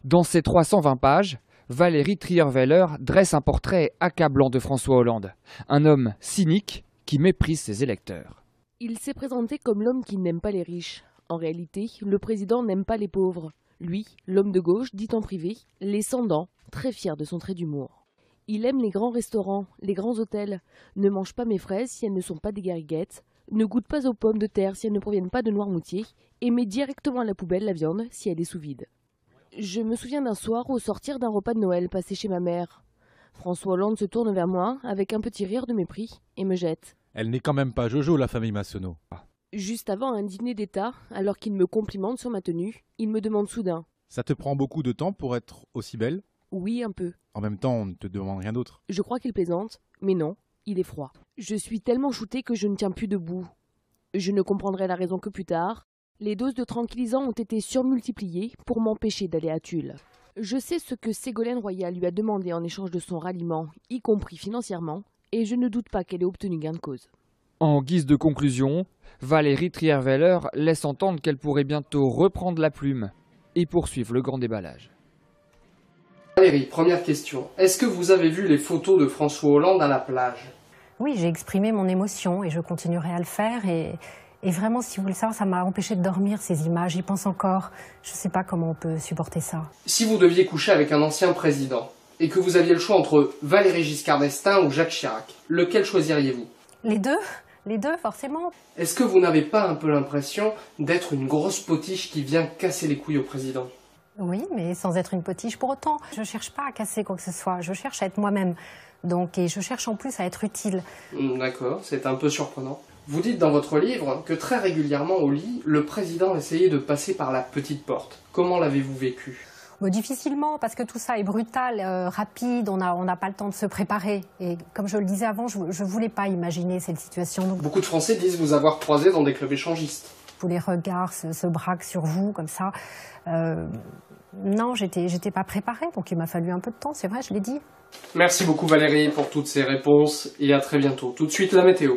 Dans ses 320 pages, Valérie Trierweiler dresse un portrait accablant de François Hollande. Un homme cynique qui méprise ses électeurs. Il s'est présenté comme l'homme qui n'aime pas les riches. En réalité, le président n'aime pas les pauvres. Lui, l'homme de gauche, dit en privé, les sans-dents, très fier de son trait d'humour. Il aime les grands restaurants, les grands hôtels, ne mange pas mes fraises si elles ne sont pas des gariguettes, ne goûte pas aux pommes de terre si elles ne proviennent pas de Noirmoutier, et met directement à la poubelle la viande si elle est sous vide. Je me souviens d'un soir au sortir d'un repas de Noël passé chez ma mère. François Hollande se tourne vers moi avec un petit rire de mépris et me jette. Elle n'est quand même pas Jojo, la famille Massonneau. Juste avant un dîner d'État, alors qu'il me complimente sur ma tenue, il me demande soudain. Ça te prend beaucoup de temps pour être aussi belle? Oui, un peu. En même temps, on ne te demande rien d'autre. Je crois qu'il plaisante, mais non, il est froid. Je suis tellement shootée que je ne tiens plus debout. Je ne comprendrai la raison que plus tard. Les doses de tranquillisants ont été surmultipliées pour m'empêcher d'aller à Tulle. Je sais ce que Ségolène Royal lui a demandé en échange de son ralliement, y compris financièrement, et je ne doute pas qu'elle ait obtenu gain de cause. En guise de conclusion, Valérie Trierweiler laisse entendre qu'elle pourrait bientôt reprendre la plume et poursuivre le grand déballage. Valérie, première question. Est-ce que vous avez vu les photos de François Hollande à la plage? Oui, j'ai exprimé mon émotion et je continuerai à le faire. Et vraiment, si vous voulez savoir, ça m'a empêché de dormir, ces images. J'y pense encore. Je ne sais pas comment on peut supporter ça. Si vous deviez coucher avec un ancien président et que vous aviez le choix entre Valéry Giscard d'Estaing ou Jacques Chirac, lequel choisiriez-vous? Les deux, forcément. Est-ce que vous n'avez pas un peu l'impression d'être une grosse potiche qui vient casser les couilles au président? Oui, mais sans être une potiche pour autant. Je ne cherche pas à casser quoi que ce soit. Je cherche à être moi-même. Et je cherche en plus à être utile. D'accord, c'est un peu surprenant. Vous dites dans votre livre que très régulièrement au lit, le président essayait de passer par la petite porte. Comment l'avez-vous vécu? Difficilement, parce que tout ça est brutal, rapide, on n'a pas le temps de se préparer. Et comme je le disais avant, je ne voulais pas imaginer cette situation. Donc, beaucoup de Français disent vous avoir croisé dans des clubs échangistes. Tous les regards se braquent sur vous, comme ça. Non, j'étais pas préparée, donc il m'a fallu un peu de temps, c'est vrai, je l'ai dit. Merci beaucoup Valérie pour toutes ces réponses et à très bientôt. Tout de suite la météo.